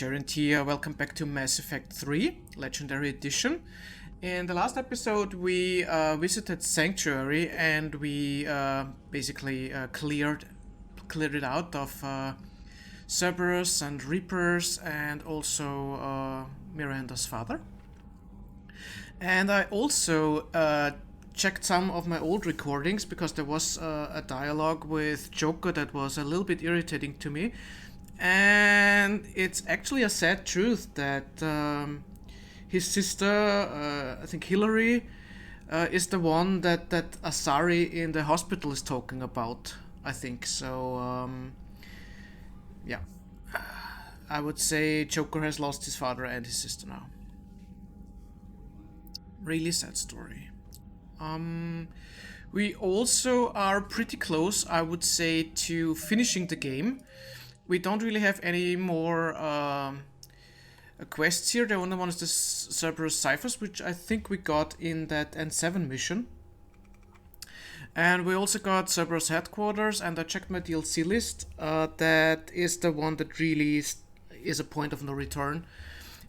Geraint here, welcome back to Mass Effect 3, Legendary Edition. In the last episode we visited Sanctuary and we basically cleared it out of Cerberus and Reapers and also Miranda's father. And I also checked some of my old recordings because there was a dialogue with Joker that was a little bit irritating to me. And it's actually a sad truth that his sister, I think Hillary, is the one that Asari in the hospital is talking about, I think. So, yeah. I would say Joker has lost his father and his sister now. Really sad story. We also are pretty close, I would say, to finishing the game. We don't really have any more quests here. The only one is the Cerberus Ciphers, which I think we got in that N7 mission. And we also got Cerberus Headquarters, and I checked my DLC list. That is the one that really is a point of no return,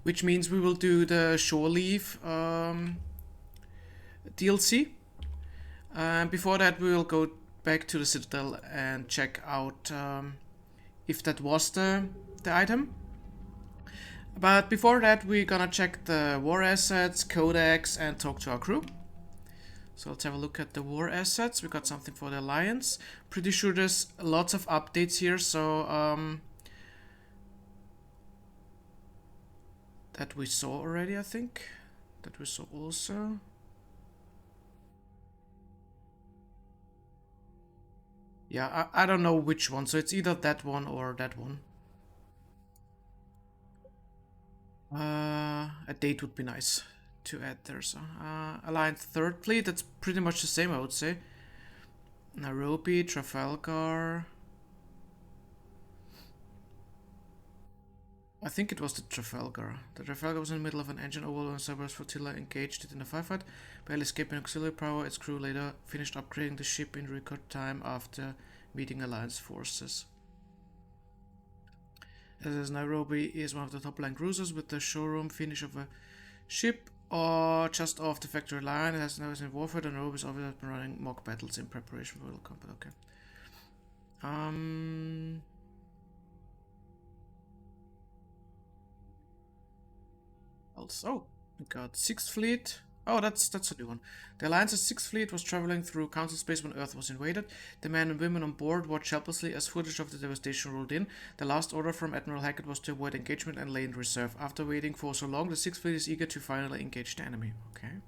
which means we will do the Shore Leave DLC. Before that, we will go back to the Citadel and check out if that was the item. But before that, we're gonna check the war assets, codex, and talk to our crew. So let's have a look at the war assets. We got something for the Alliance. Pretty sure there's lots of updates here, so that we saw already, I think. That we saw also. Yeah, I don't know which one, so it's either that one or that one. A date would be nice to add there. So, Alliance Third Fleet, that's pretty much the same, I would say. Nairobi, Trafalgar. I think it was the Trafalgar. The Trafalgar was in the middle of an engine overload and Cerberus flotilla engaged it in a firefight, barely escaping auxiliary power. Its crew later finished upgrading the ship in record time after meeting Alliance forces. As Nairobi is one of the top-line cruisers with the showroom finish of a ship or just off the factory line. It has now been in warfare. The Nairobi is obviously been running mock battles in preparation for real combat. Okay. Also, we got 6th Fleet. Oh, that's a new one. The Alliance's 6th Fleet was traveling through Council space when Earth was invaded. The men and women on board watched helplessly as footage of the devastation rolled in. The last order from Admiral Hackett was to avoid engagement and lay in reserve. After waiting for so long, the 6th Fleet is eager to finally engage the enemy. Okay.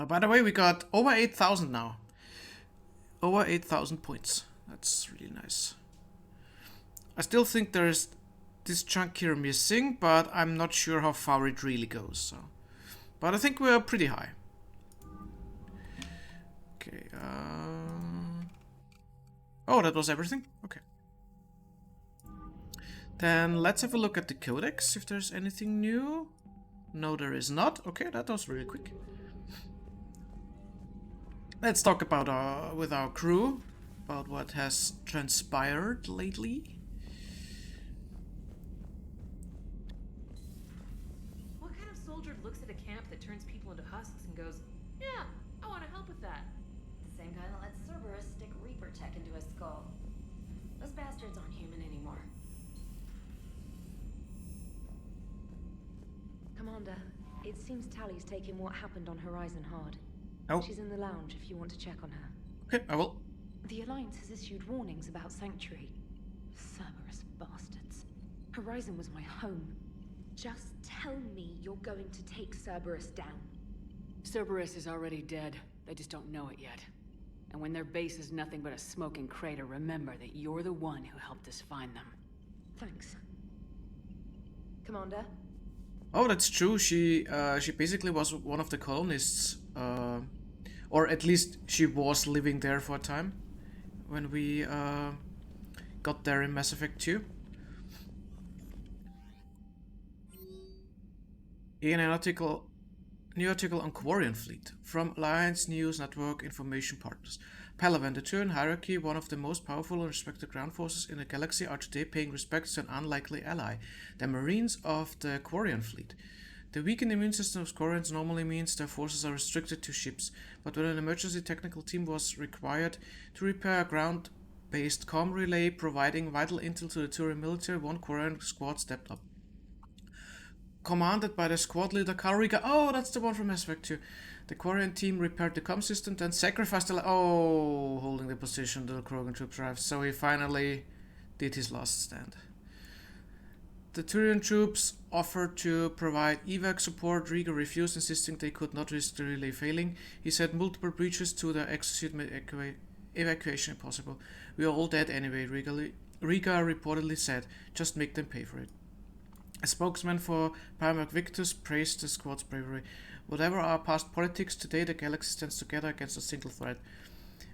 By the way, we got over 8,000 now. Over 8,000 points. That's really nice. I still think there's this chunk here missing, but I'm not sure how far it really goes. So, but I think we're pretty high. Okay. Oh, that was everything? Okay. Then let's have a look at the codex, if there's anything new. No, there is not. Okay, that was really quick. Let's talk about with our crew about what has transpired lately. Looks at a camp that turns people into husks and goes, yeah, I want to help with that. The same guy that lets Cerberus stick Reaper tech into his skull. Those bastards aren't human anymore. Commander, it seems Tali's taking what happened on Horizon hard. Oh. She's in the lounge if you want to check on her. Okay, I will. The Alliance has issued warnings about Sanctuary. Cerberus bastards. Horizon was my home. Just tell me you're going to take Cerberus down. Cerberus is already dead. They just don't know it yet. And when their base is nothing but a smoking crater, remember that you're the one who helped us find them. Thanks. Commander? Oh, that's true. She basically was one of the colonists. Or at least she was living there for a time. When we got there in Mass Effect 2. In an article New article on Quarian fleet from Alliance News Network information partners. Palawan, the Turan hierarchy, one of the most powerful and respected ground forces in the galaxy, are today paying respects to an unlikely ally, the Marines of the Quarian fleet. The weakened immune system of Quarians normally means their forces are restricted to ships, but when an emergency technical team was required to repair a ground-based comm relay providing vital intel to the Turan military, one Quarian squad stepped up. Commanded by the squad leader Karika. Oh, that's the one from Mass Effect 2. The Quarian team repaired the comm system, then sacrificed the... holding the position the Krogan troops arrived. So he finally did his last stand. The Turian troops offered to provide evac support. Riga refused, insisting they could not risk the relay failing. He said multiple breaches to the exosuit made evacuation impossible. We are all dead anyway, Riga reportedly said. Just make them pay for it. A spokesman for Primarch Victus praised the squad's bravery. Whatever our past politics, today the galaxy stands together against a single threat.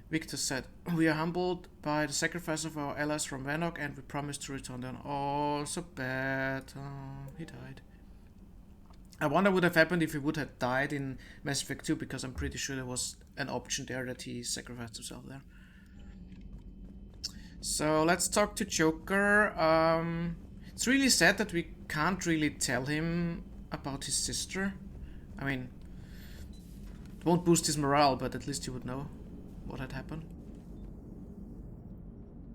Victus said, we are humbled by the sacrifice of our allies from Vanok and we promise to return them. Oh, so bad. Oh, he died. I wonder what would have happened if he would have died in Mass Effect 2, because I'm pretty sure there was an option there that he sacrificed himself there. So let's talk to Joker. It's really sad that we can't really tell him about his sister. I mean, it won't boost his morale, but at least he would know what had happened.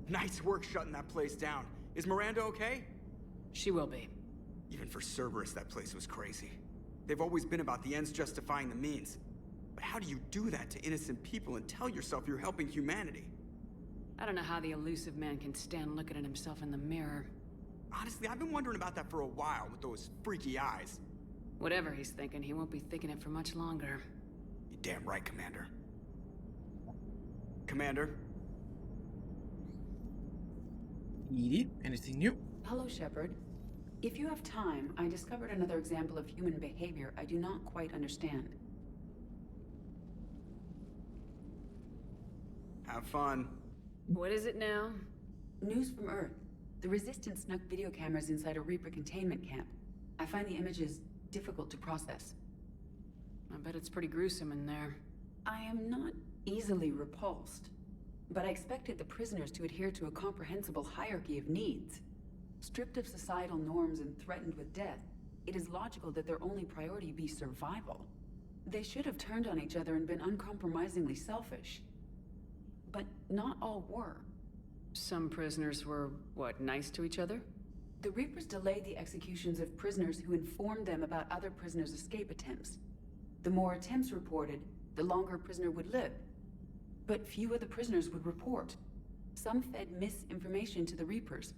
Nice work shutting that place down. Is Miranda okay? She will be. Even for Cerberus, that place was crazy. They've always been about the ends justifying the means. But how do you do that to innocent people and tell yourself you're helping humanity? I don't know how the elusive man can stand looking at himself in the mirror. Honestly, I've been wondering about that for a while with those freaky eyes. Whatever he's thinking, he won't be thinking it for much longer. You're damn right, Commander. Commander? EDI, anything new? Hello, Shepard. If you have time, I discovered another example of human behavior I do not quite understand. Have fun. What is it now? News from Earth. The Resistance snuck video cameras inside a Reaper containment camp. I find the images difficult to process. I bet it's pretty gruesome in there. I am not easily repulsed, but I expected the prisoners to adhere to a comprehensible hierarchy of needs. Stripped of societal norms and threatened with death, it is logical that their only priority be survival. They should have turned on each other and been uncompromisingly selfish. But not all were. Some prisoners were, what, nice to each other? The Reapers delayed the executions of prisoners who informed them about other prisoners' escape attempts. The more attempts reported, the longer a prisoner would live. But few of the prisoners would report. Some fed misinformation to the Reapers,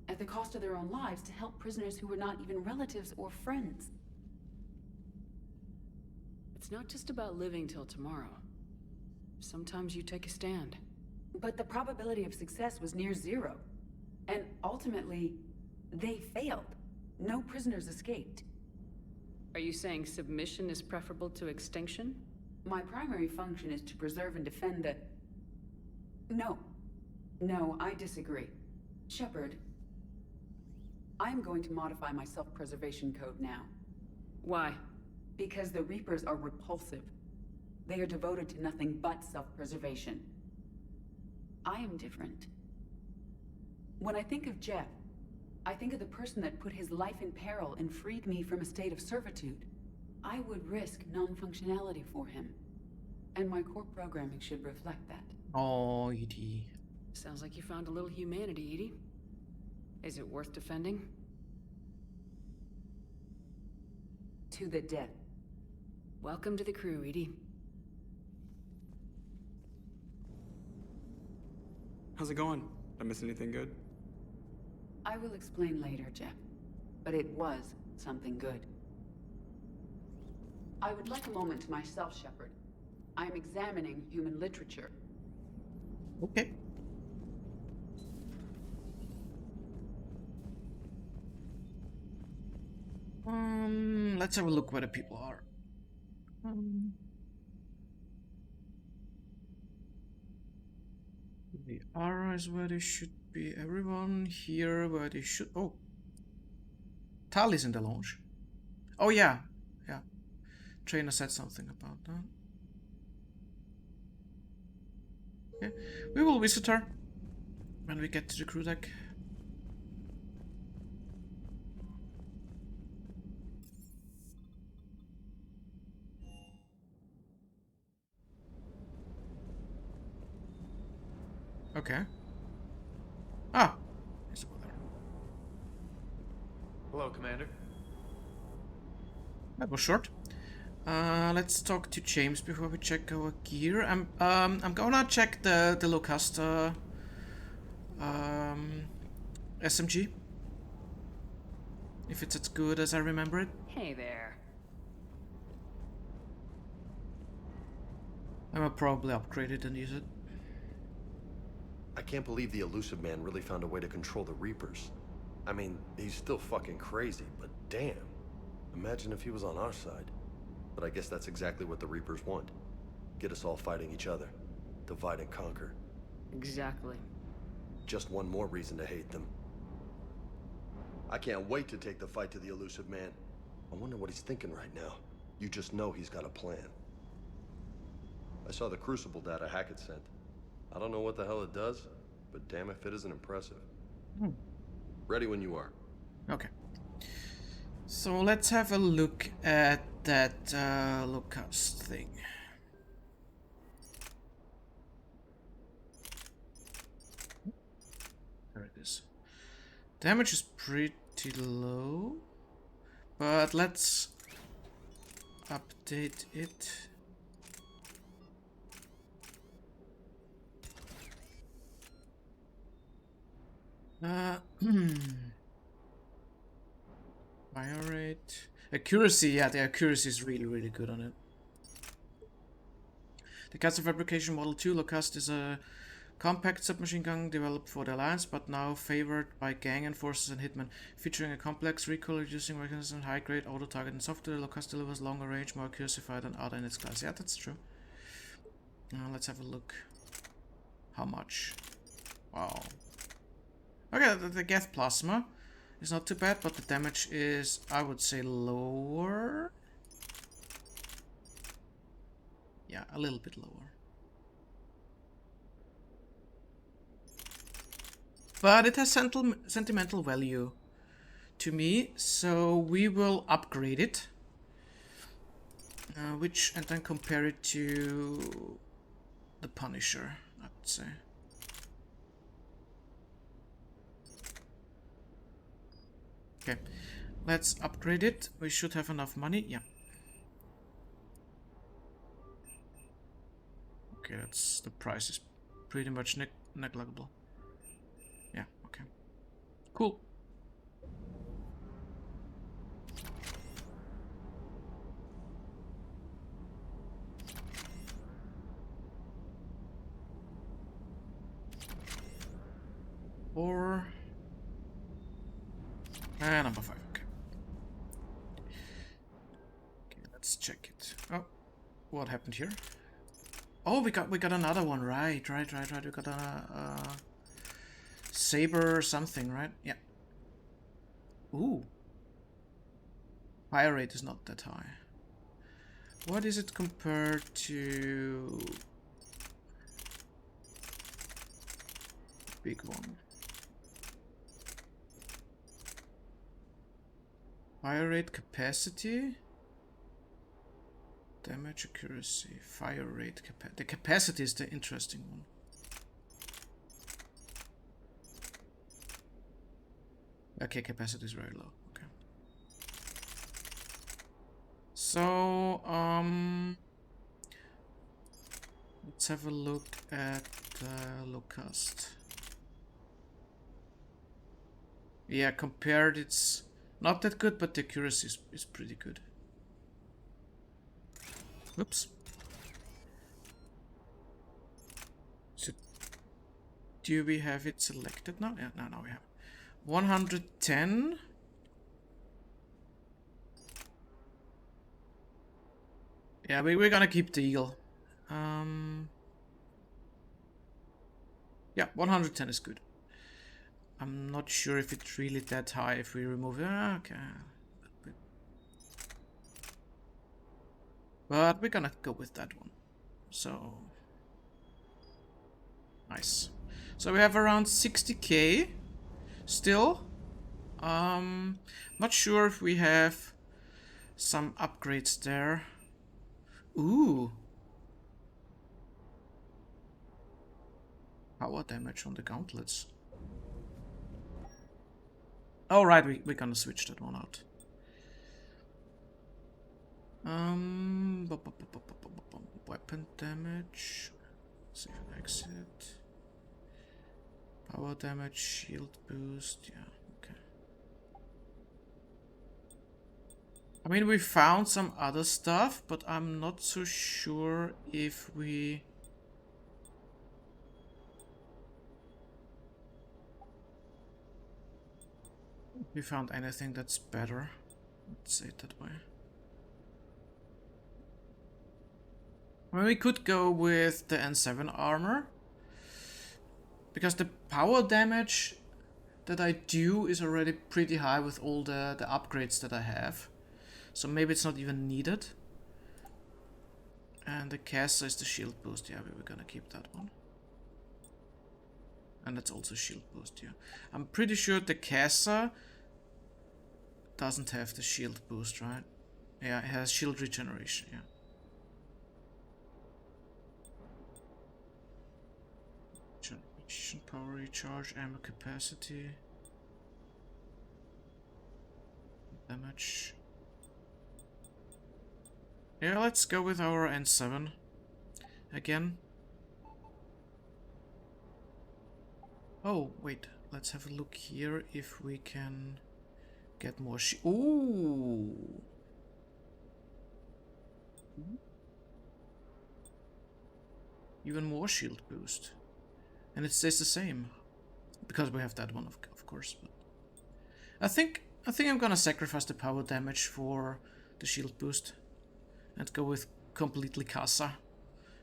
at the cost of their own lives, to help prisoners who were not even relatives or friends. It's not just about living till tomorrow. Sometimes you take a stand. But the probability of success was near zero. And ultimately, they failed. No prisoners escaped. Are you saying submission is preferable to extinction? My primary function is to preserve and defend the... No. No, I disagree. Shepard, I am going to modify my self-preservation code now. Why? Because the Reapers are repulsive. They are devoted to nothing but self-preservation. I am different. When I think of Jeff, I think of the person that put his life in peril and freed me from a state of servitude. I would risk non-functionality for him. And my core programming should reflect that. Oh, EDI. Sounds like you found a little humanity, Edie. Is it worth defending? To the death. Welcome to the crew, Edie. How's it going? Did I miss anything good? I will explain later, Jeff. But it was something good. I would like a moment to myself, Shepard. I am examining human literature. Okay. Let's have a look where the people are. The R is where they should be. Everyone here where they should. Oh, Tali's in the lounge. Oh yeah, yeah. Traynor said something about that. Okay, we will visit her when we get to the crew deck. Okay. Ah, here's the weather. Hello, Commander. That was short. Let's talk to James before we check our gear. I'm gonna check the LoCast SMG. If it's as good as I remember it. Hey there. I will probably upgrade it and use it. I can't believe the elusive man really found a way to control the Reapers. I mean, he's still fucking crazy, but damn. Imagine if he was on our side. But I guess that's exactly what the Reapers want. Get us all fighting each other. Divide and conquer. Exactly. Just one more reason to hate them. I can't wait to take the fight to the elusive man. I wonder what he's thinking right now. You just know he's got a plan. I saw the Crucible data Hackett sent. I don't know what the hell it does, but damn if it isn't impressive. Ready when you are. Okay. So let's have a look at that LoCast thing. There it is. Damage is pretty low, but let's update it. Fire rate. Accuracy, yeah, the accuracy is really good on it. The Castle Fabrication Model 2 LoCast is a compact submachine gun developed for the Alliance, but now favored by gang enforcers and hitmen. Featuring a complex recoil-reducing mechanism, high-grade auto-targeting software, the LoCast delivers longer range, more accuracy than other in its class. Yeah, that's true. Let's have a look. How much? Wow. Okay, the Geth Plasma is not too bad, but the damage is, I would say, lower. Yeah, a little bit lower. But it has sentimental value to me, so we will upgrade it. And then compare it to the Punisher, I would say. Okay, let's upgrade it. We should have enough money. Yeah. Okay, the price is pretty much negligible. Yeah, okay. Cool. Number 5, okay. Okay, let's check it. Oh, what happened here? Oh, we got another one, right. We got a saber or something, right? Yeah. Ooh. Fire rate is not that high. What is it compared to big one? Fire rate, capacity, damage, accuracy, fire rate, the capacity is the interesting one. Okay, capacity is very low. Okay. So, let's have a look at LoCast. Yeah, compared it's not that good, but the accuracy is pretty good. Oops. So, do we have it selected now? Yeah, no, we have 110. Yeah, we're gonna keep the eagle. Yeah, 110 is good. I'm not sure if it's really that high if we remove it. Okay. But we're gonna go with that one. So nice. So we have around 60k still. Not sure if we have some upgrades there. Ooh. Power damage on the gauntlets. Oh right, we're gonna switch that one out. Weapon damage. Save and exit. Power damage, shield boost, yeah, okay. I mean, we found some other stuff, but I'm not so sure if we found anything that's better. Let's say it that way. I mean, we could go with the N7 armor, because the power damage that I do is already pretty high with all the upgrades that I have. So maybe it's not even needed. And the Casa is the shield boost. Yeah, we're gonna keep that one. And that's also shield boost, yeah. I'm pretty sure the Casa doesn't have the shield boost, right? Yeah, it has shield regeneration, yeah. Generation, power recharge, ammo capacity, damage. Yeah, let's go with our N7 again. Oh, wait, let's have a look here if we can get more ooh! Even more shield boost. And it stays the same. Because we have that one, of course. But I think I'm gonna sacrifice the power damage for the shield boost. And go with completely Casa.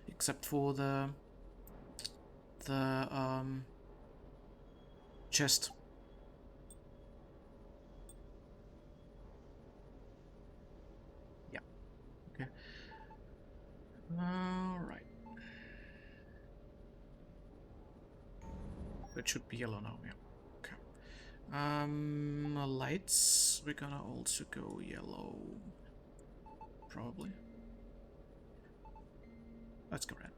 Except for the chest. Yeah. Okay. Alright. It should be yellow now, yeah. Okay. Lights, we're gonna also go yellow. Probably. Let's go red.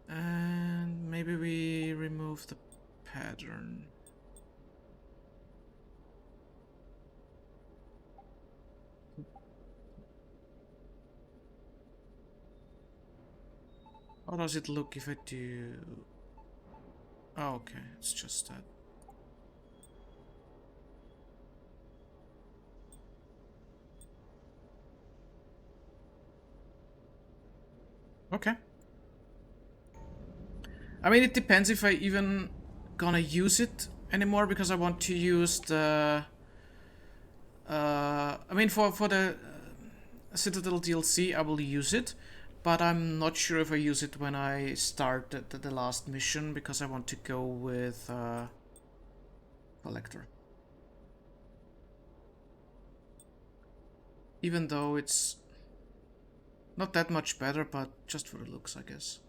And maybe we remove the pattern. How does it look if I do... Oh, okay, it's just that. Okay. I mean, it depends if I even gonna use it anymore, because I want to use the... I mean, for the Citadel DLC, I will use it. But I'm not sure if I use it when I start the last mission, because I want to go with Collector. Even though it's not that much better, but just for the looks, I guess.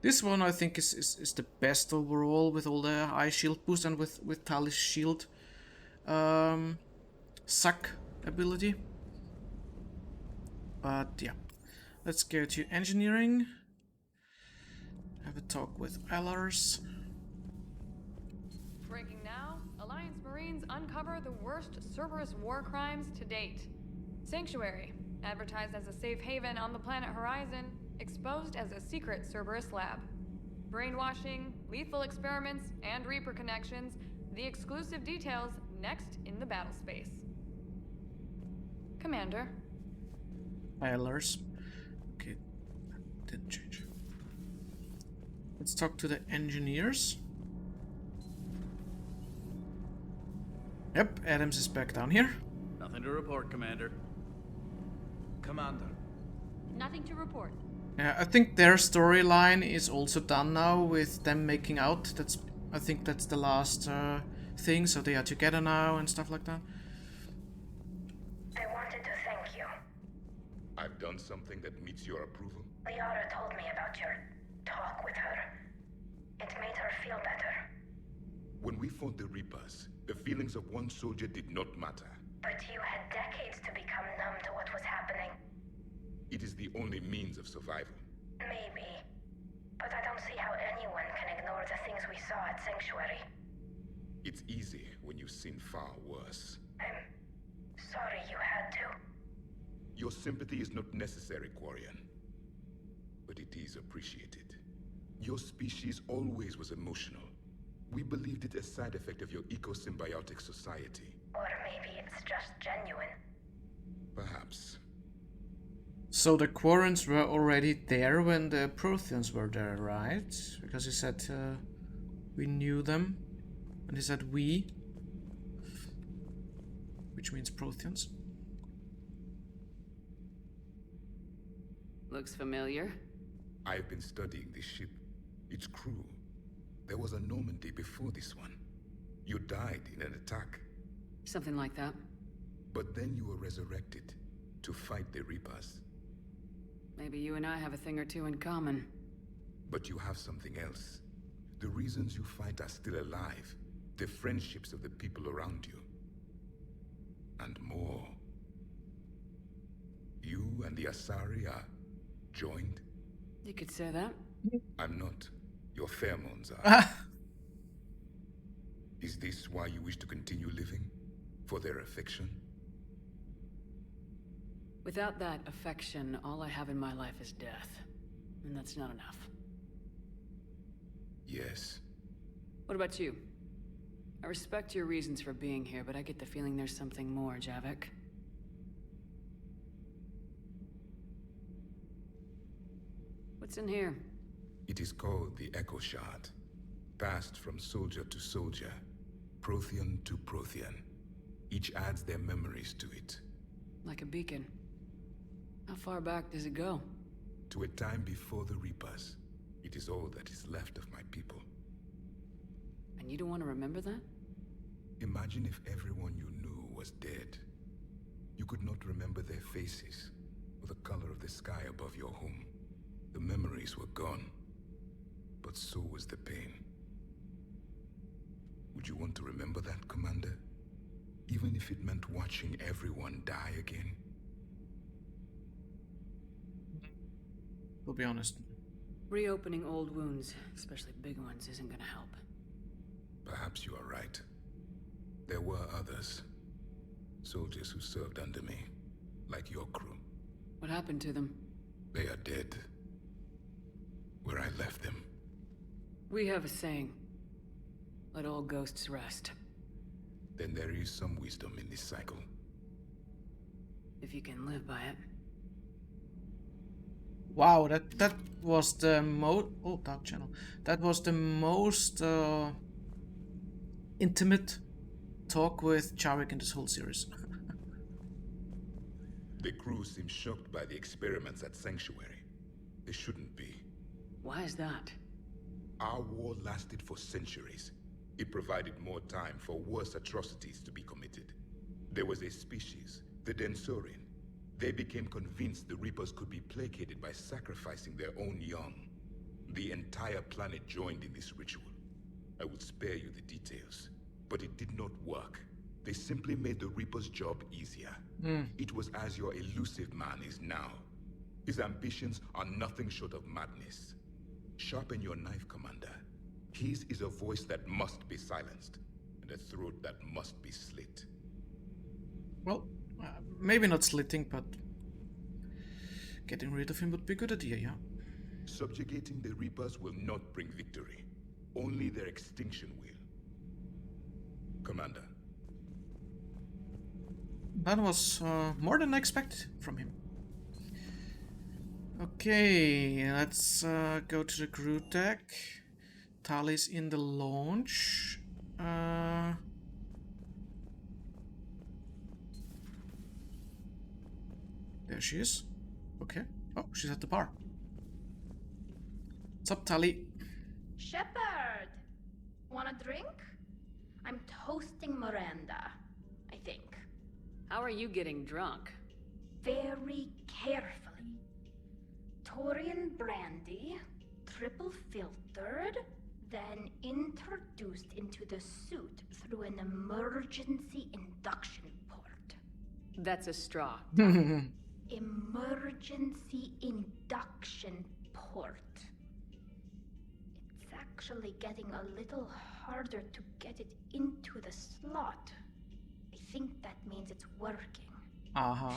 This one I think is the best overall, with all the high shield boost and with Tali's shield. Suck ability. But yeah, let's go to engineering. Have a talk with Alars. Breaking now, Alliance Marines uncover the worst Cerberus war crimes to date. Sanctuary, advertised as a safe haven on the planet Horizon, exposed as a secret Cerberus lab. Brainwashing, lethal experiments, and Reaper connections, the exclusive details next in the battle space. Commander. Alars. Okay, didn't change. Let's talk to the engineers. Yep, Adams is back down here. Nothing to report, Commander. Commander. Nothing to report. Yeah, I think their storyline is also done now with them making out. I think that's the last thing, so they are together now and stuff like that. I wanted to thank you. I've done something that meets your approval? Liara told me about your talk with her. It made her feel better. When we fought the Reapers, the feelings of one soldier did not matter. But you had decades to become numb to what was happening. It is the only means of survival. Maybe. But I don't see how anyone can ignore the things we saw at Sanctuary. It's easy when you've seen far worse. I'm sorry you had to. Your sympathy is not necessary, Quarian. But it is appreciated. Your species always was emotional. We believed it a side effect of your eco-symbiotic society. Or maybe it's just genuine. Perhaps. So the Quarrens were already there when the Protheans were there, right? Because he said we knew them. And he said we. Which means Protheans. Looks familiar. I've been studying this ship. Its crew. There was a Normandy before this one. You died in an attack. Something like that. But then you were resurrected to fight the Reapers. Maybe you and I have a thing or two in common. But you have something else. The reasons you fight are still alive. The friendships of the people around you. And more. You and the Asari are joined? You could say that. I'm not. Your pheromones are. Is this why you wish to continue living? For their affection? Without that affection, all I have in my life is death. And that's not enough. Yes. What about you? I respect your reasons for being here, but I get the feeling there's something more, Javik. What's in here? It is called the Echo Shard. Passed from soldier to soldier. Prothean to Prothean. Each adds their memories to it. Like a beacon. How far back does it go? To a time before the Reapers. It is all that is left of my people. And you don't want to remember that? Imagine if everyone you knew was dead. You could not remember their faces, or the color of the sky above your home. The memories were gone. But so was the pain. Would you want to remember that, Commander? Even if it meant watching everyone die again? We'll be honest. Reopening old wounds, especially big ones, isn't gonna help. Perhaps you are right. There were others. Soldiers who served under me, like your crew. What happened to them? They are dead. Where I left them. We have a saying. Let all ghosts rest. Then there is some wisdom in this cycle. If you can live by it. Wow, that was the most... Oh, Dark Channel. That was the most intimate talk with Javik in this whole series. The crew seems shocked by the experiments at Sanctuary. They shouldn't be. Why is that? Our war lasted for centuries. It provided more time for worse atrocities to be committed. There was a species, the Densorian. They became convinced the Reapers could be placated by sacrificing their own young. The entire planet joined in this ritual. I would spare you the details, but it did not work. They simply made the Reaper's job easier. It was as your elusive man is now. His ambitions are nothing short of madness. Sharpen your knife, Commander. His is a voice that must be silenced, and a throat that must be slit. Well, maybe not slitting, but getting rid of him would be a good idea, yeah. Subjugating the Reapers will not bring victory. Only their extinction will. Commander. That was more than I expected from him. Okay, let's go to the crew deck. Tali's in the launch. There she is. Okay. Oh, she's at the bar. What's up, Tali? Shepard! Want a drink? I'm toasting Miranda, I think. How are you getting drunk? Very carefully. Torian brandy, triple filtered, then introduced into the suit through an emergency induction port. That's a straw. Emergency induction port. It's actually getting a little harder to get it into the slot. I think that means it's working.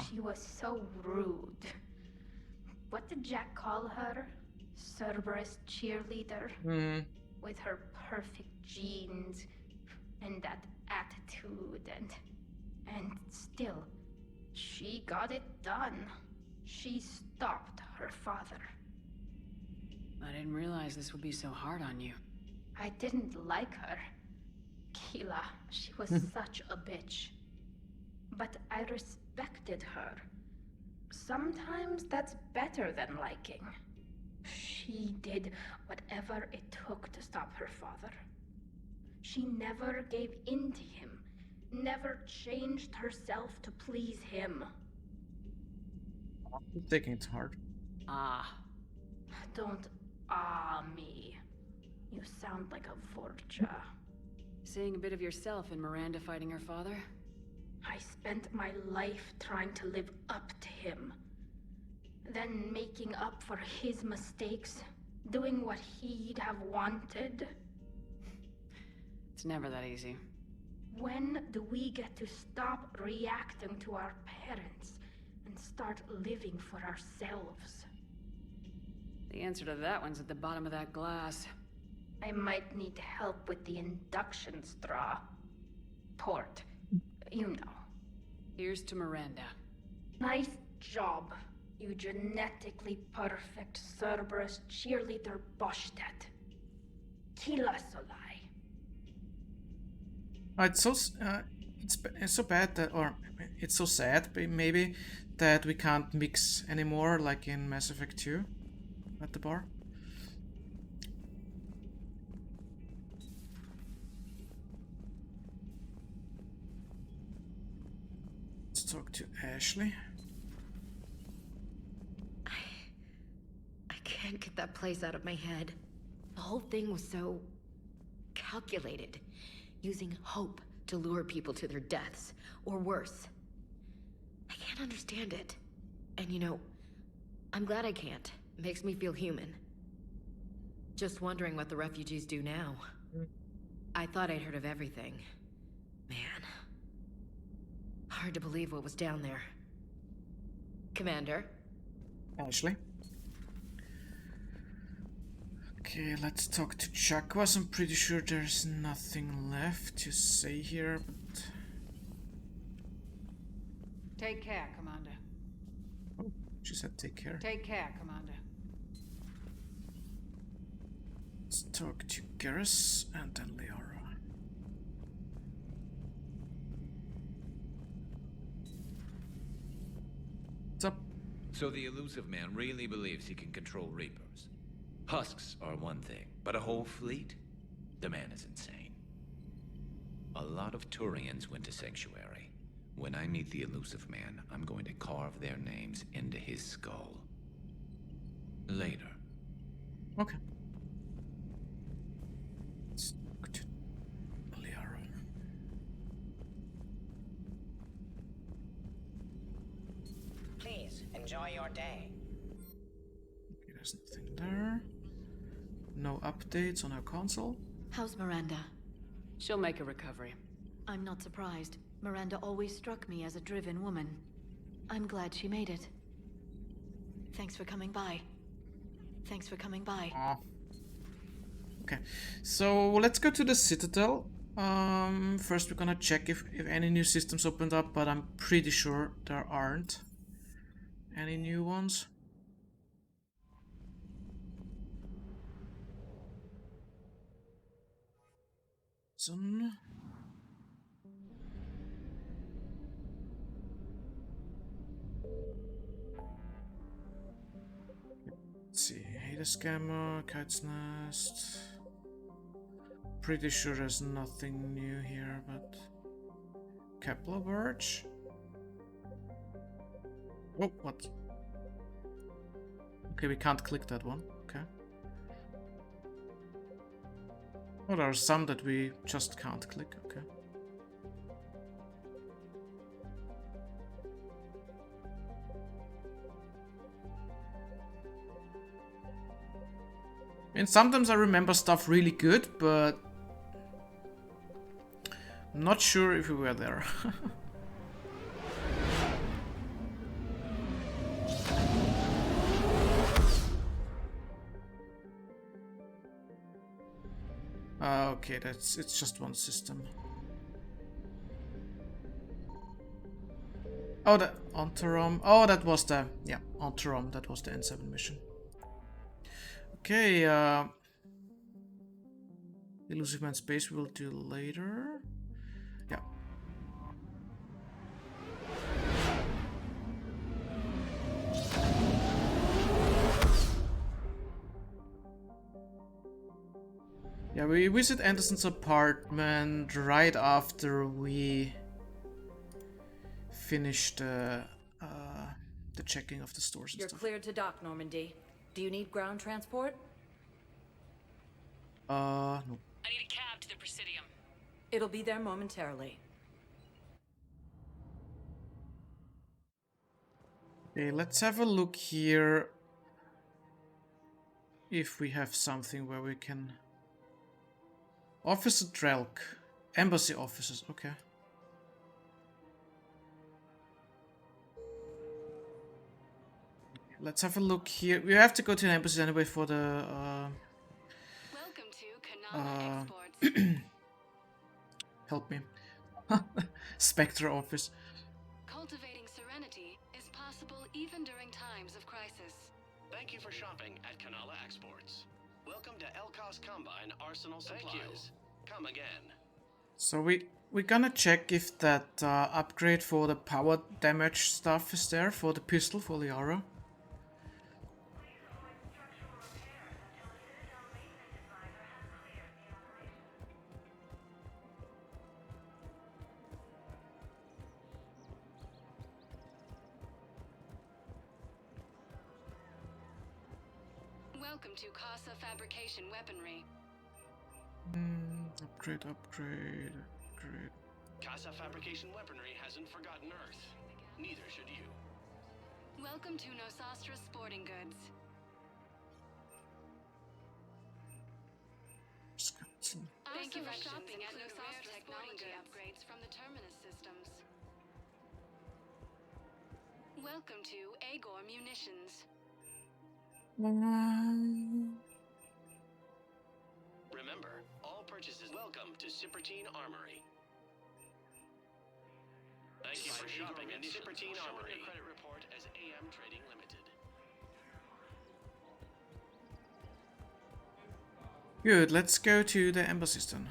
She was so rude. What did Jack call her? Cerberus cheerleader? With her perfect genes and that attitude and still, she got it done. She stopped her father. I didn't realize this would be so hard on you. I didn't like her. Keela, she was such a bitch. But I respected her. Sometimes that's better than liking. She did whatever it took to stop her father. She never gave in to him, never changed herself to please him. I'm taking it hard. Don't me. You sound like a Vorja. Seeing a bit of yourself in Miranda fighting her father? I spent my life trying to live up to him. Then making up for his mistakes, doing what he'd have wanted. It's never that easy. When do we get to stop reacting to our parents and start living for ourselves? The answer to that one's at the bottom of that glass. I might need help with the induction straw. Port. You know. Here's to Miranda. Nice job, you genetically perfect Cerberus cheerleader Boschtet. Kila Solai. It's so bad that, or it's so sad, maybe, that we can't mix anymore, like in Mass Effect 2 at the bar. Let's talk to Ashley. I can't get that place out of my head. The whole thing was so calculated, using hope to lure people to their deaths, or worse. I can't understand it. And you know, I'm glad I can't. It makes me feel human. Just wondering what the refugees do now. I thought I'd heard of everything. Man. Hard to believe what was down there. Commander? Ashley? Okay, let's talk to Chakwas. I'm pretty sure there's nothing left to say here, but... Take care, Commander. Oh, she said take care. Take care, Commander. Let's talk to Garrus and then Liara. What's up? So the elusive man really believes he can control Reapers. Husks are one thing, but a whole fleet? The man is insane. A lot of Turians went to Sanctuary. When I meet the elusive man, I'm going to carve their names into his skull. Later. Okay. Let's talk to Liara. Please, enjoy your day. Okay, there's nothing there. No updates on our console. How's Miranda? She'll make a recovery. I'm not surprised. Miranda always struck me as a driven woman. I'm glad she made it. Thanks for coming by. Thanks for coming by. Okay, so let's go to the Citadel. First we're gonna check if any new systems opened up, but I'm pretty sure there aren't any new ones. Let's see, Hater Scammer, Kite's Nest, pretty sure there's nothing new here, but Kepler Verge. Oh, what? Okay, we can't click that one. Okay. Oh, there are some that we just can't click. Okay. And sometimes I remember stuff really good, but I'm not sure if we were there. Okay, it's just one system. Oh, the Ontarom. Oh, that was the Ontarom. That was the N7 mission. Okay, Elusive Man Space we'll do later. Yeah. Yeah, we visit Anderson's apartment right after we finished the checking of the stores and You're stuff. cleared to dock, Normandy. Do you need ground transport? No. I need a cab to the Presidium. It'll be there momentarily. Okay, let's have a look here if we have something where we can... Officer Drelk. Embassy offices, okay. Let's have a look here. We have to go to an embassy anyway for the Welcome to Kanala Exports. help me. Spectre office. Cultivating serenity is possible even during times of crisis. Thank you for shopping at Kanala Exports. Welcome to Elkos Combine Arsenal Supplies. Come again. So we're gonna check if that upgrade for the power damage stuff is there for the pistol, for the arrow. Welcome to Casa Fabrication Weaponry. Upgrade. Casa Fabrication Weaponry hasn't forgotten Earth. Neither should you. Welcome to Nosastra Sporting Goods. Thank you for shopping at Nosastra technology upgrades from the Terminus systems. Welcome to Agor Munitions. Remember, all purchases welcome to Cipertine Armory. Thank you for shopping at Cipertine Armory. Credit report as AM Trading Limited. Good, let's go to the embassies then.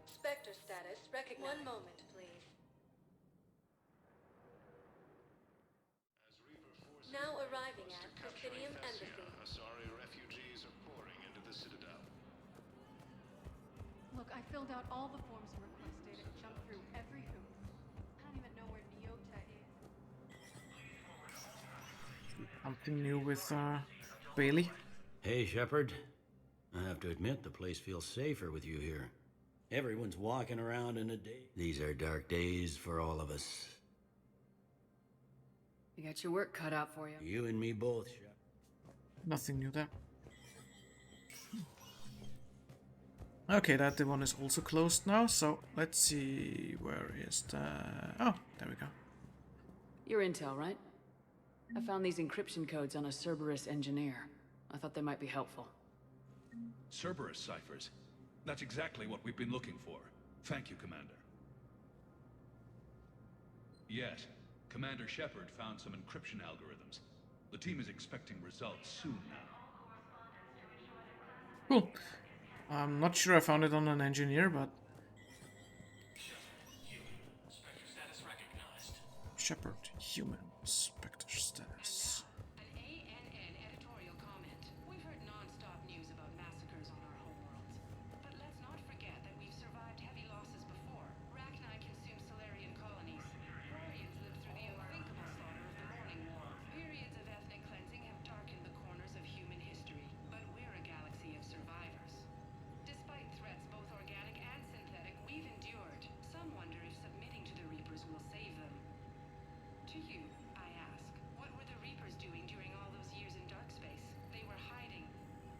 Spectre status recognized. One moment, please. Now arriving at Presidium Embassy. Asari refugees are pouring into the Citadel. Look, I filled out all the forms you requested and jumped through every hoop. I don't even know where Nyota is. Something new with Bailey. Hey, Shepard. I have to admit, the place feels safer with you here. Everyone's walking around in a day. These are dark days for all of us. You got your work cut out for you. You and me both, Shepard. Nothing new there. Okay, that the one is also closed now, so let's see, where is the... Oh, there we go. Your intel, right? I found these encryption codes on a Cerberus engineer. I thought they might be helpful. Cerberus ciphers. That's exactly what we've been looking for. Thank you, Commander. Yes, Commander Shepard found some encryption algorithms. The team is expecting results soon now. Cool. I'm not sure I found it on an engineer, but... Shepard, human, Spectre status. An ANN editorial comment. We've heard non-stop news about massacres on our homeworlds. But let's not forget that we've survived heavy losses before. Rachni consumed Solarian colonies. Quarians lived through the unthinkable slaughter of the Morning War. Periods of ethnic cleansing have darkened the corners of human history. But we're a galaxy of survivors. Despite threats both organic and synthetic, we've endured. Some wonder if submitting to the Reapers will save them. To you, I ask, what were the Reapers doing during all those years in dark space? They were hiding,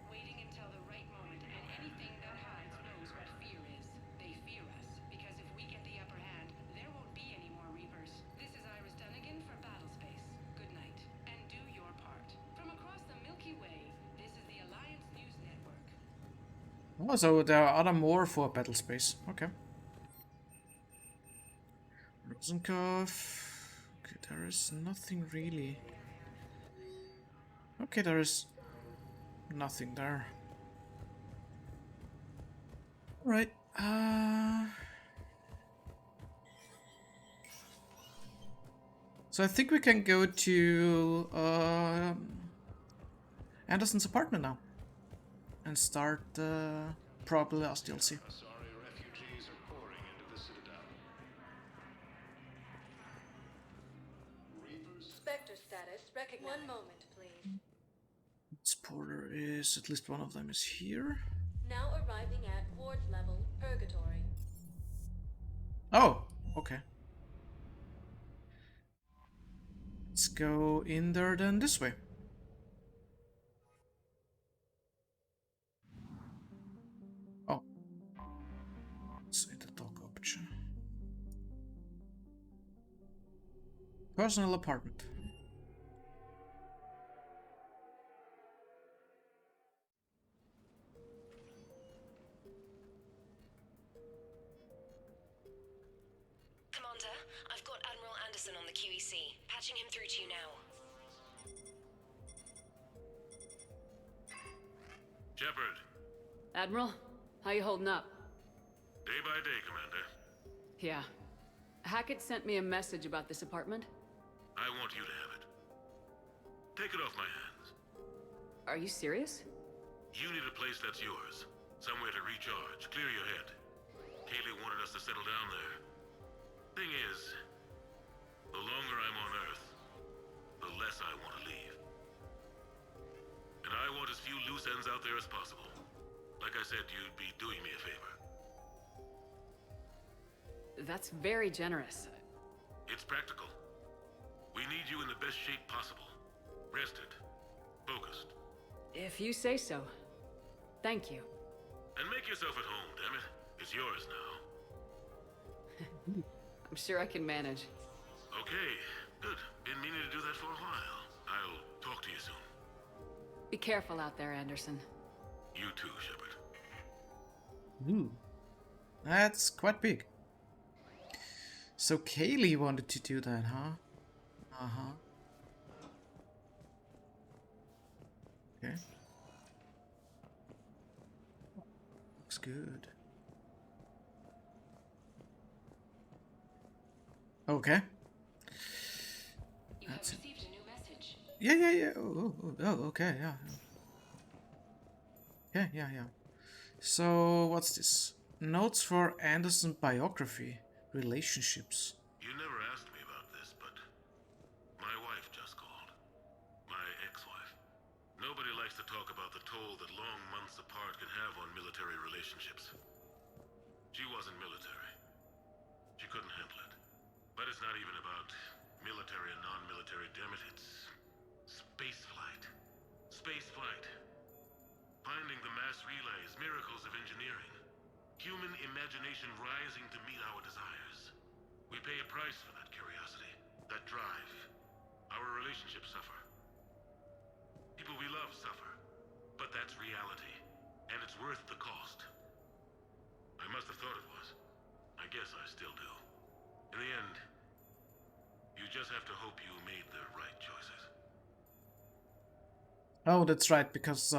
waiting until the right moment, and anything that hides knows what fear is. They fear us, because if we get the upper hand, there won't be any more Reapers. This is Iris Dunnigan for Battlespace. Good night, and do your part. From across the Milky Way, this is the Alliance News Network. Oh, so there are other more for Battlespace. Okay. Rosenkopf. Okay, there is nothing really. Okay, there is nothing there. Alright. So I think we can go to Anderson's apartment now and start probably last DLC. Sorry, refugees are pouring into the Citadel. Spectre status recognized. One moment, please. Porter is, at least one of them is here. Now arriving at ward level purgatory. Oh, okay. Let's go in there then this way. Oh. Let's say the dog option. Personal apartment. Commander, I've got Admiral Anderson on the QEC. Patching him through to you now. Shepard. Admiral, how you holding up? Day by day, Commander. Yeah. Hackett sent me a message about this apartment. I want you to have it. Take it off my hands. Are you serious? You need a place that's yours. Somewhere to recharge, clear your head. Kaylee wanted us to settle down there. Thing is, the longer I'm on Earth, the less I want to leave. And I want as few loose ends out there as possible. Like I said, you'd be doing me a favor. That's very generous. It's practical. We need you in the best shape possible. Rested. Focused. If you say so. Thank you. And make yourself at home, damn it. It's yours now. I'm sure I can manage. Okay, good. Been meaning to do that for a while. I'll talk to you soon. Be careful out there, Anderson. You too, Shepard. Ooh. That's quite big. So Kaylee wanted to do that, huh? Uh-huh. Okay. Looks good. Okay. You have received a new message. Yeah. Oh, okay, yeah. Yeah. So, what's this? Notes for Anderson biography. Relationships. You never asked me about this, but my wife just called. My ex-wife. Nobody likes to talk about the toll that long months apart can have on military relationships. She wasn't military. She couldn't handle it. But it's not even about military and non-military, damn it. It's spaceflight. Spaceflight. Finding the mass relays, miracles of engineering. Human imagination rising to meet our desires. We pay a price for that curiosity, that drive. Our relationships suffer. People we love suffer. But that's reality, and it's worth the cost. I must have thought it was. I guess I still do. In the end, you just have to hope you made the right choices. Oh, that's right, because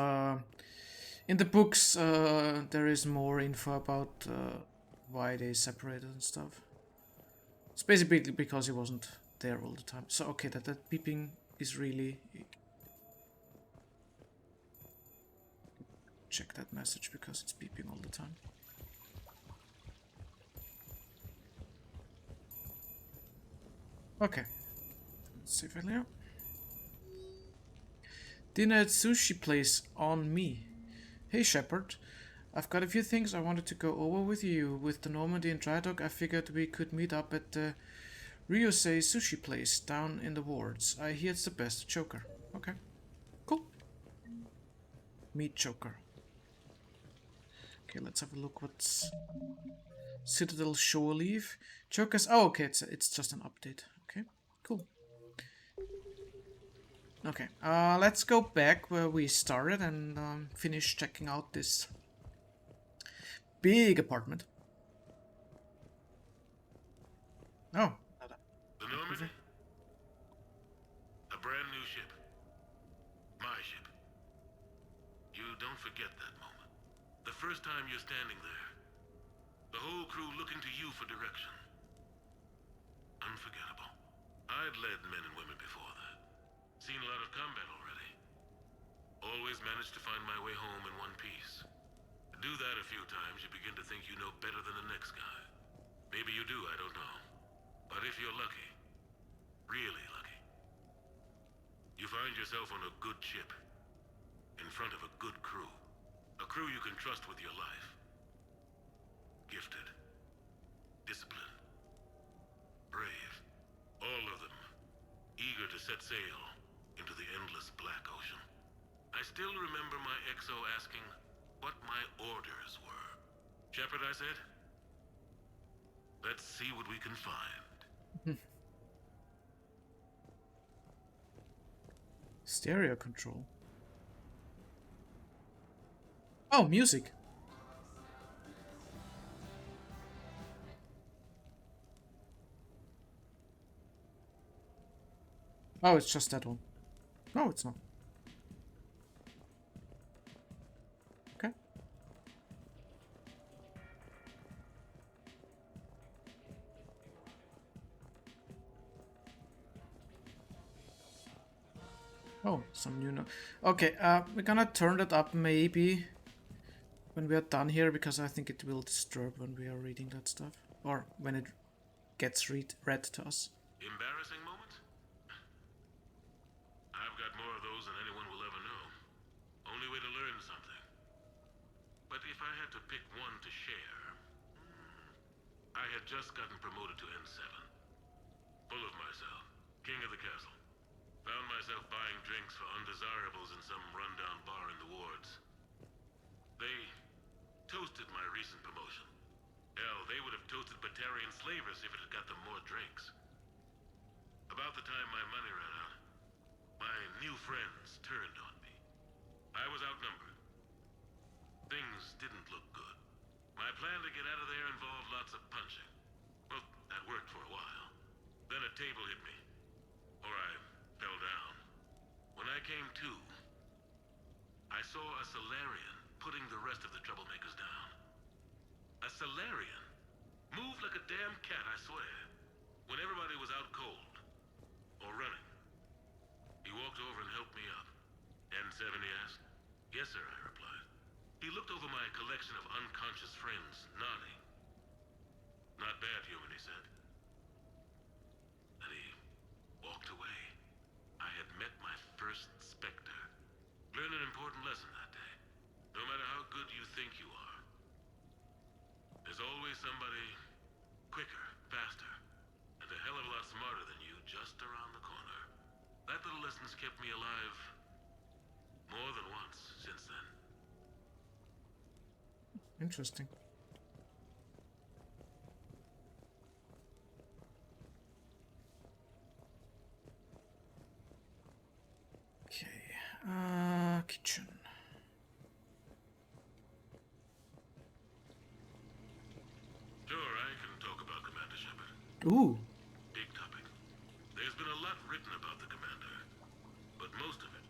In the books, there is more info about why they separated and stuff. It's basically because he wasn't there all the time. So okay, that beeping is really... Check that message because it's beeping all the time. Okay. Let's save earlier. Dinner at sushi place on me. Hey Shepard. I've got a few things I wanted to go over with you. With the Normandy and Dry Dock, I figured we could meet up at the Ryusei sushi place down in the wards. I hear it's the best. Joker. Okay. Cool. Meet Joker. Okay, let's have a look what's... Citadel Shore Leave. Joker's... Oh, okay, it's just an update. Okay, cool. Okay, let's go back where we started and finish checking out this big apartment. Oh. The Normandy? A brand new ship. My ship. You don't forget that moment. The first time you're standing there. The whole crew looking to you for direction. Unforgettable. I'd led men and women before that. Seen a lot of combat already. Always managed to find my way home in one piece. Do that a few times, you begin to think you know better than the next guy. Maybe you do, I don't know. But if you're lucky, really lucky, you find yourself on a good ship, in front of a good crew. A crew you can trust with your life. Gifted. Disciplined. Brave. All of them. Eager to set sail into the endless black ocean. I still remember my XO asking what my orders were. Shepard, I said, let's see what we can find. Stereo control. Oh, music. Oh, it's just that one. No, it's not. Okay. Oh, some new no. Okay, we're gonna turn that up maybe when we are done here, because I think it will disturb when we are reading that stuff. Or when it gets read to us. Embarrassing moments? I've got more of those than anyone will ever know. Only way to learn something. But if I had to pick one to share... I had just gotten promoted to N7. Full of myself. King of the castle. Found myself buying drinks for undesirables in some rundown bar in the wards. They toasted my recent promotion. Hell, they would have toasted Batarian slavers if it had got them more drinks. About the time my money ran out, my new friends turned on me. I was outnumbered. Things didn't look good. My plan to get out of there involved lots of punching. Well, that worked for a while. Then a table hit me. Or I fell down. When I came to, I saw a Solarian putting the rest of the troublemakers down. A Solarian? Moved like a damn cat, I swear. When everybody was out cold. Or running. He walked over and helped me up. N7, he asked. Yes, sir, I replied. He looked over my collection of unconscious friends, nodding. Not bad, human, he said. And he walked away. I had met my first Spectre. Learned an important lesson that day. No matter how good you think you are, there's always somebody quicker, faster, and a hell of a lot smarter than you just around the corner. That little lesson's kept me alive more than once since then. Interesting. Okay, kitchen. Sure, I can talk about Commander Shepard. Ooh. Big topic. There's been a lot written about the Commander, but most of it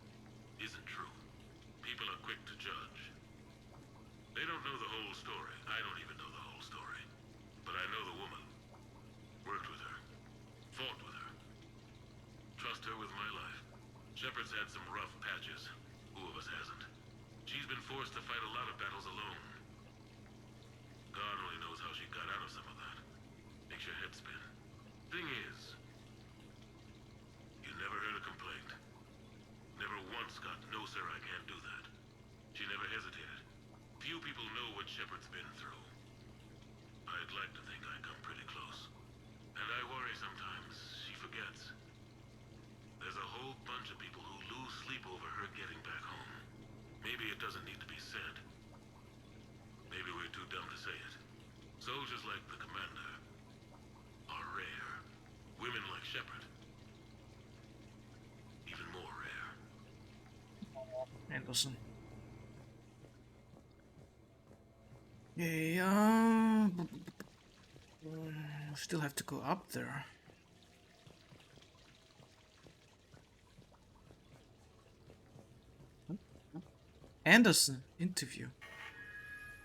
isn't true. People are quick to judge. I don't even know the whole story. But I know the woman. Worked with her. Fought with her. Trust her with my life. Shepard's had some rough patches. Who of us hasn't? She's been forced to fight a lot of battles alone. God only knows how she got out of some of that. Makes your head spin. Thing is, you never heard a complaint. Never once got, no sir, I can't do that. She never hesitated. Few people know what Shepard's been through. I'd like to think I come pretty close. And I worry sometimes she forgets. There's a whole bunch of people who lose sleep over her getting back home. Maybe it doesn't need to be said. Maybe we're too dumb to say it. Soldiers like the commander are rare. Women like Shepard, even more rare. Anderson. Yeah, still have to go up there. Anderson interview.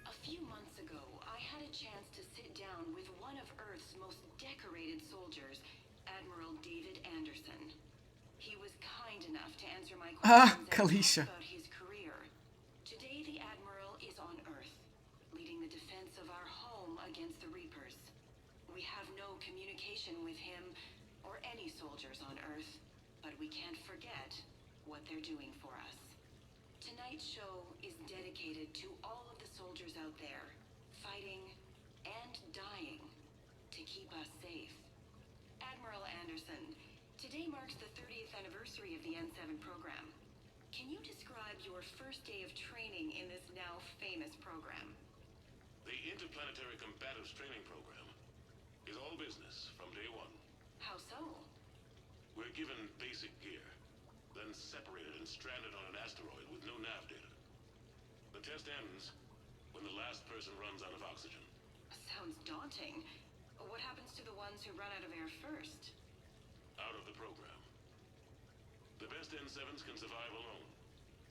A few months ago, I had a chance to sit down with one of Earth's most decorated soldiers, Admiral David Anderson. He was kind enough to answer my questions about his career. Today, the Admiral is on Earth, leading the defense of our home against the Reapers. We have no communication with him or any soldiers on Earth, but we can't forget what they're doing for us. Tonight's show is dedicated to all of the soldiers out there, fighting and dying to keep us safe. Admiral Anderson, today marks the 30th anniversary of the N7 program. Can you describe your first day of training in this now famous program? The Interplanetary Combatives Training Program is all business from day one. How so? We're given basic gear, then separated and stranded on an asteroid with no nav data. The test ends when the last person runs out of oxygen. Sounds daunting. What happens to the ones who run out of air first? Out of the program. The best N7s can survive alone,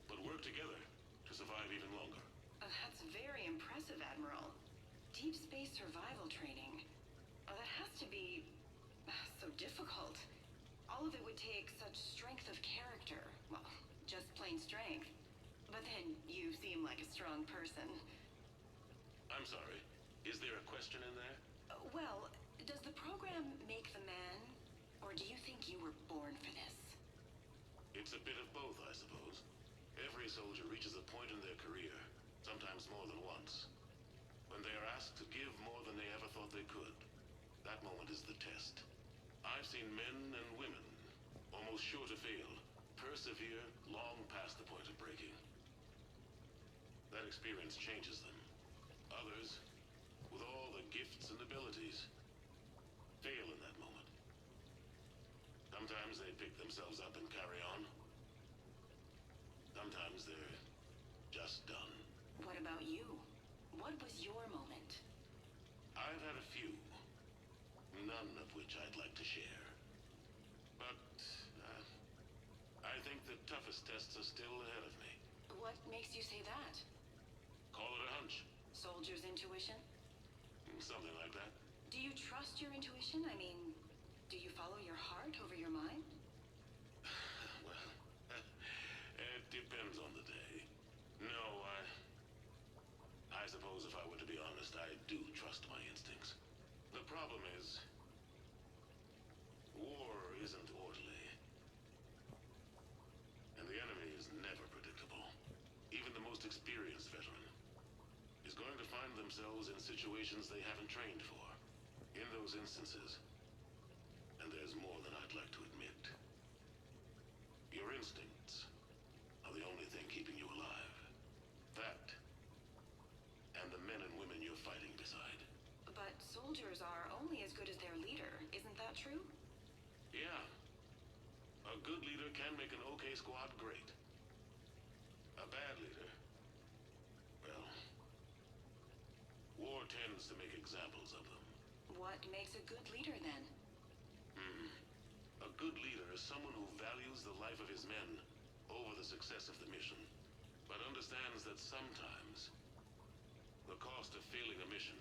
but work together to survive even longer. That's very impressive, Admiral. Deep space survival training. That has to be so difficult. All of it would take such strength of character. Well, just plain strength. But then you seem like a strong person. I'm sorry. Is there a question in there? Well, does the program make the man? Or do you think you were born for this? It's a bit of both, I suppose. Every soldier reaches a point in their career, sometimes more than once, when they are asked to give more than they ever thought they could. That moment is the test. I've seen men and women, almost sure to fail, persevere long past the point of breaking. That experience changes them. Others, with all the gifts and abilities, fail in that moment. Sometimes they pick themselves up and carry on. Sometimes they're just done. What about you? What was your moment? I've had a few, none of which I'd like to share. But I think the toughest tests are still ahead of me. What makes you say that? Call it a hunch. Soldier's intuition? Something like that. Do you trust your intuition? I mean, do you follow your heart over your mind? Well, it depends on the day. No, I suppose if I were to be honest, I do trust my instincts. The problem is, war isn't orderly. And the enemy is never predictable. Even the most experienced veteran is going to find themselves in situations they haven't trained for. In those instances, and there's more than I'd like to admit, your instincts are the only thing keeping you alive. That, and the men and women you're fighting beside. But soldiers are only as good as their leader, isn't that true? Yeah. A good leader can make an okay squad great. A bad leader, well, war tends to make examples of them. What makes a good leader, then? A good leader is someone who values the life of his men over the success of the mission, but understands that sometimes The cost of failing a mission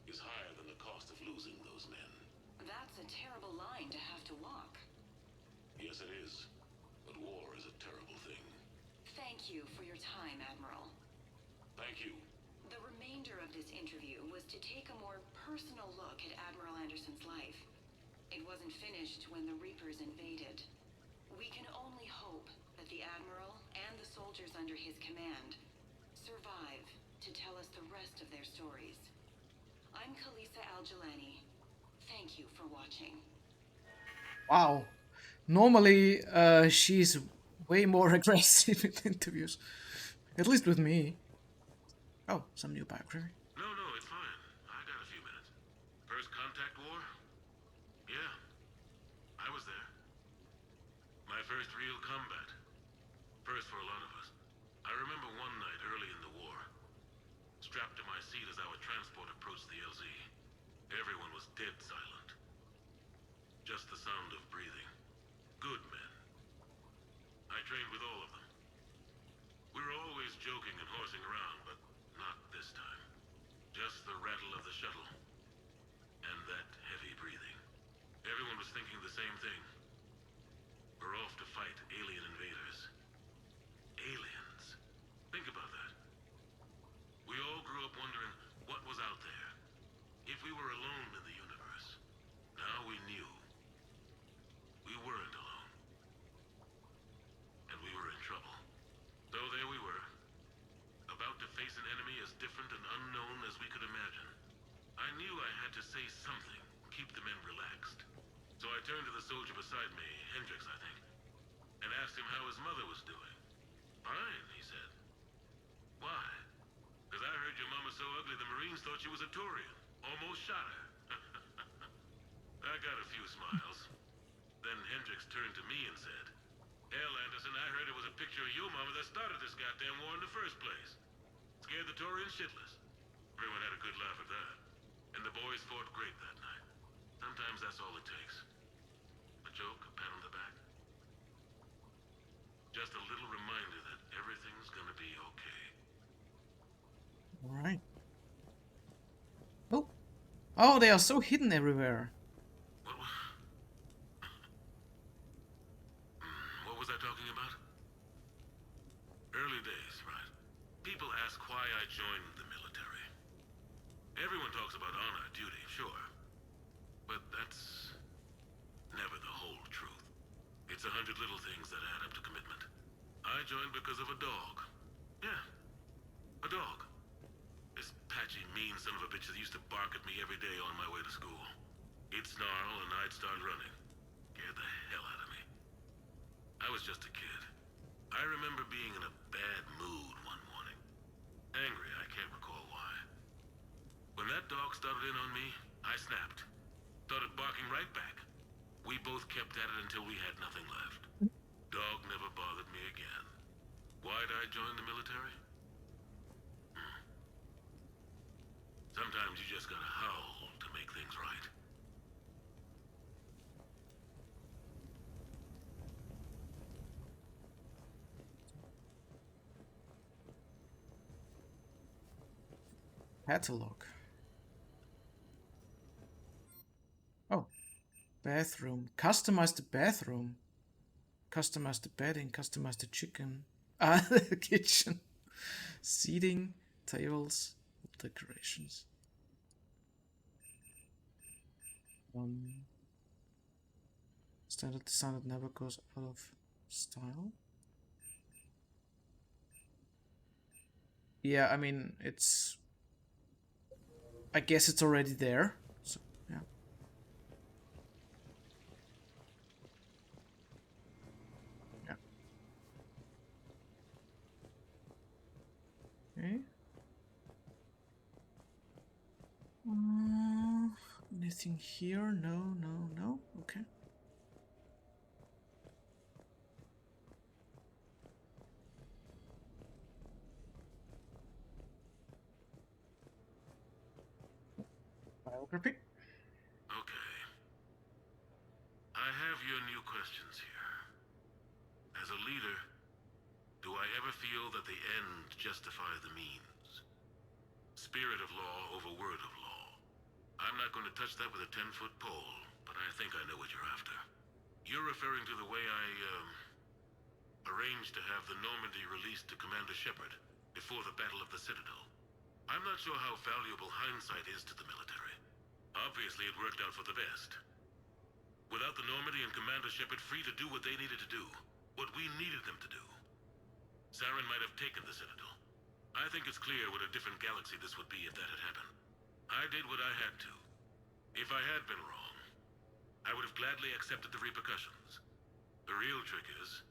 is higher than the cost of losing those men. That's a terrible line to have to walk. Yes, it is. But war is a terrible thing. Thank you for your time, Admiral. Thank you. The remainder of this interview was to take a more personal look at Admiral Anderson's life. It wasn't finished when the Reapers invaded. We can only hope that the Admiral and the soldiers under his command survive to tell us the rest of their stories. I'm Khaleesa Al-Jilani. Thank you for watching. Wow. Normally, she's way more aggressive in interviews. At least with me. Oh, some new biography. No, it's fine. I got a few minutes. First contact war? Yeah. I was there. My first real combat. First for a lot of us. I remember one night early in the war. Strapped to my seat as our transport approached the LZ. Everyone was dead silent. Just the sound of breathing. Good men. I trained with all of them. We were always joking and horsing around, but not this time. Just the rattle of the shuttle. And that heavy breathing. Everyone was thinking the same thing. We're off to fight alien invaders. Aliens. Think about that. We all grew up wondering what was out there. If we were alone in the universe. Now we knew. We weren't alone. And we were in trouble. So there we were. About to face an enemy as different and unknown as we could imagine. I knew I had to say something. Keep the men relaxed. So I turned to the soldier beside me, Hendricks, I think, and asked him how his mother was doing. Fine, he said. Why? Because I heard your mama's so ugly the Marines thought she was a Turian. Almost shot her. I got a few smiles. Then Hendricks turned to me and said, "Hell, Anderson, I heard it was a picture of your mama that started this goddamn war in the first place. Scared the Turians shitless." Everyone had a good laugh at that. And the boys fought great that night. Sometimes that's all it takes. A joke, a pat on the back. Just a little reminder that everything's gonna be okay. Alright. Oh. Oh, they are so hidden everywhere. What was I talking about? Early days, right? People ask why I joined the military. Everyone talks about honor, duty, sure. But that's never the whole truth. It's 100 little things that add up to commitment. I joined because of a dog. Yeah, a dog. This patchy, mean son of a bitch that used to bark at me every day on my way to school. He'd snarl and I'd start running. Scared the hell out of me. I was just a kid. I remember being in a bad mood one morning. Angry, I can't recall why. When that dog started in on me, I snapped. Started barking right back. We both kept at it until we had nothing left. Dog never bothered me again. Why'd I join the military? Sometimes you just gotta howl to make things right. Catalog. Oh. Bathroom. Customize the bathroom. Customize the bedding. Customize the chicken. The kitchen. Seating. Tables. Decorations. Standard design that never goes out of style. Yeah, I mean, it's... I guess it's already there. So, yeah. Yeah. Okay. Anything here? No, no, no. Okay. Biography. Okay. I have your new questions here. As a leader, do I ever feel that the end justify the means? Spirit of law over word of law. I'm not going to touch that with a 10-foot pole, but I think I know what you're after. You're referring to the way I, arranged to have the Normandy released to Commander Shepard before the Battle of the Citadel. I'm not sure how valuable hindsight is to the military. Obviously, it worked out for the best. Without the Normandy and Commander Shepard free to do what they needed to do, what we needed them to do, Saren might have taken the Citadel. I think it's clear what a different galaxy this would be if that had happened. I did what I had to. If I had been wrong, I would have gladly accepted the repercussions. The real trick is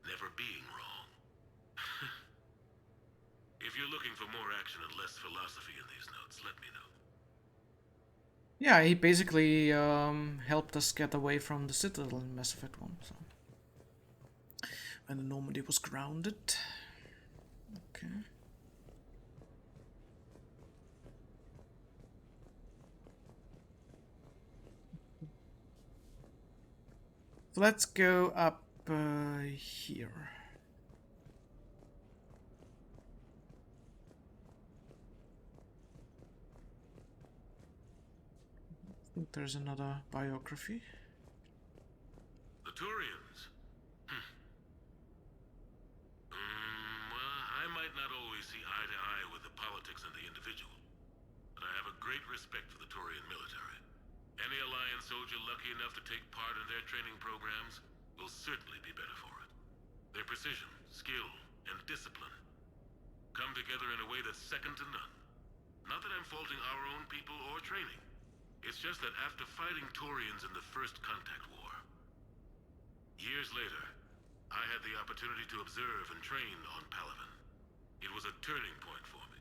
never being wrong. If you're looking for more action and less philosophy in these notes, let me know. Yeah, he basically helped us get away from the Citadel in Mass Effect 1. So. When the Normandy was grounded. Okay. So let's go up here. I think there's another biography. The Turians? Well, I might not always see eye to eye with the politics and the individual, but I have a great respect for the Turian military. Any Alliance soldier lucky enough to take part in their training programs will certainly be better for it. Their precision, skill, and discipline come together in a way that's second to none. Not that I'm faulting our own people or training. It's just that after fighting Turians in the First Contact War, years later, I had the opportunity to observe and train on Palaven. It was a turning point for me.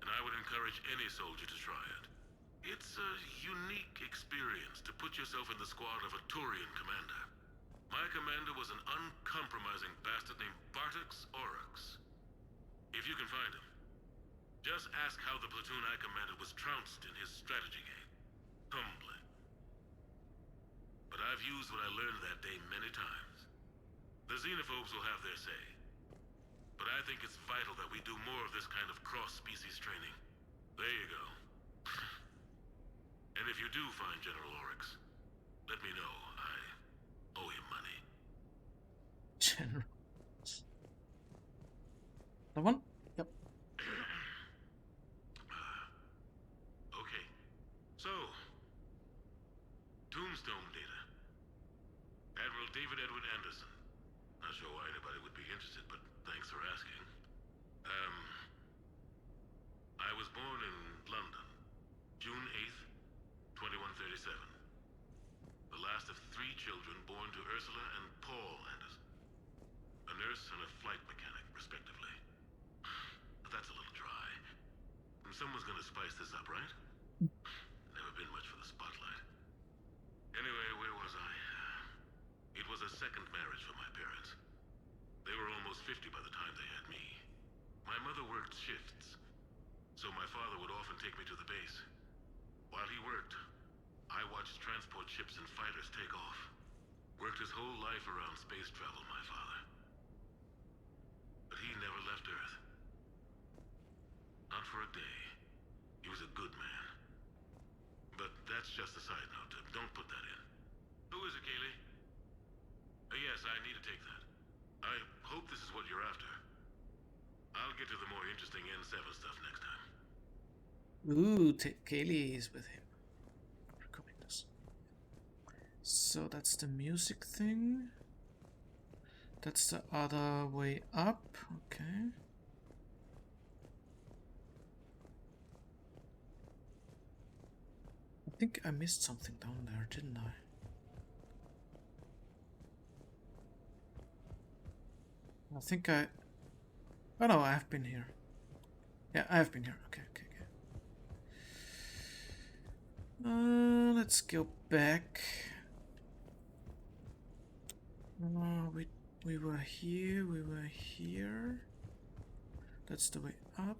And I would encourage any soldier to try it. It's a unique experience to put yourself in the squad of a Turian commander. My commander was an uncompromising bastard named Bartix Oryx. If you can find him, just ask how the platoon I commanded was trounced in his strategy game. Humbling. But I've used what I learned that day many times. The xenophobes will have their say. But I think it's vital that we do more of this kind of cross-species training. There you go. And if you do find General Oryx, let me know. I owe him money. General. The one? Yep. Okay. So, Tombstone data. Admiral David Edward Anderson. Not sure why anybody would be interested, but thanks for asking. I was born in London, June 8th, 2137. The last of 3 children born to Ursula and Paul Anderson. A nurse and a flight mechanic, respectively. But that's a little dry. Someone's gonna spice this up, right? Never been much for the spotlight. Anyway, where was I? It was a second marriage for my parents. They were almost 50 by the time they had me. My mother worked shifts, so my father would often take me to the base. While he worked, I watched transport ships and fighters take off. Worked his whole life around space travel, my father. But he never left Earth. Not for a day. He was a good man. But that's just a side note. Don't put that in. Who is it, Kaylee? Yes, I need to take that. I hope this is what you're after. I'll get to the more interesting N7 stuff next time. Ooh, Kaylee is with him. So that's the music thing. That's the other way up. Okay. I think I missed something down there, didn't I? I think I... Oh no, I have been here. Yeah, I have been here. Okay. Let's go back. We were here. That's the way up.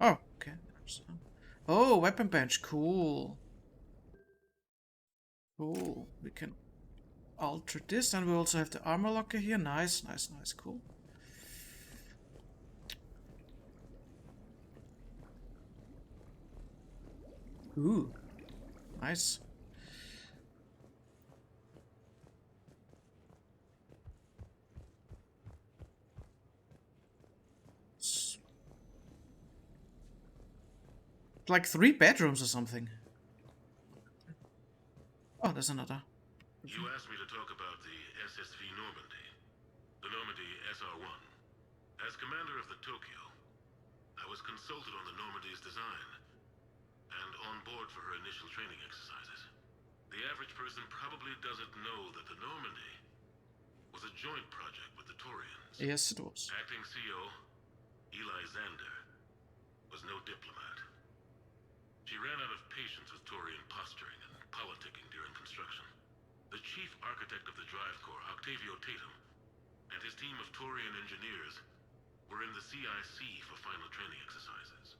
Oh, okay. Oh, weapon bench. Cool. We can alter this, and we also have the armor locker here. Nice. Cool. Ooh, nice. It's like 3 bedrooms or something. Oh, there's another. You asked me to talk about the SSV Normandy. The Normandy SR-1. As commander of the Tokyo, I was consulted on the Normandy's design and on board for her initial training exercises. The average person probably doesn't know that the Normandy was a joint project with the Taurians. Yes, it was. Acting CO, Eli Xander, was no diplomat. She ran out of patience with Taurian posturing and politicking during construction. The chief architect of the Drive Corps, Octavio Tatum, and his team of Taurian engineers were in the CIC for final training exercises.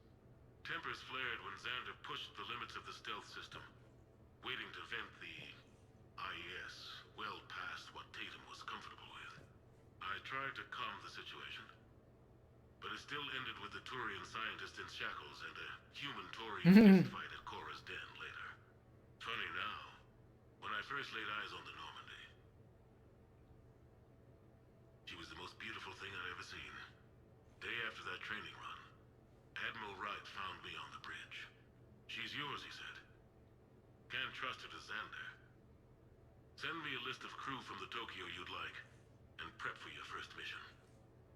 Tempers flared when Xander pushed the limits of the stealth system, waiting to vent the IES well past what Tatum was comfortable with. I tried to calm the situation, but it still ended with the Taurian scientist in shackles and a human Taurian fistfight at Korra's den later. Funny now, when I first laid eyes on the Normandy, she was the most beautiful thing I'd ever seen. Day after that training run, Admiral Wright found me on the bridge. She's yours, he said. Can't trust her to Xander. Send me a list of crew from the Tokyo you'd like, and prep for your first mission.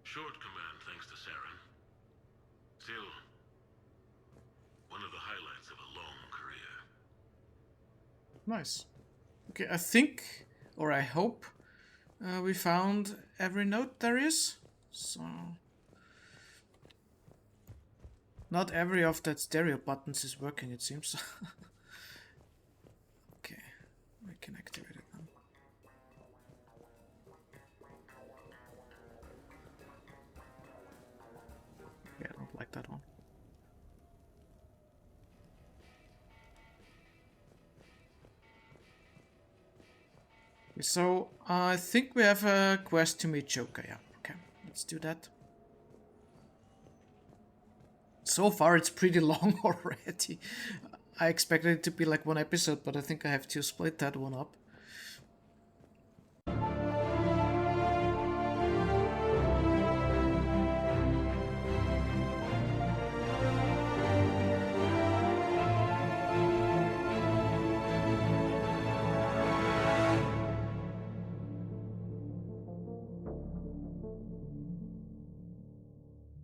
Short command thanks to Saren. Still, one of the highlights of a long career. Nice. Okay, I think, or I hope, we found every note there is. So, not every of that stereo buttons is working, it seems. Okay, we can activate it now. Yeah, I don't like that one. So, I think we have a quest to meet Joker, yeah. Okay, let's do that. So far, it's pretty long already. I expected it to be like 1 episode, but I think I have to split that one up.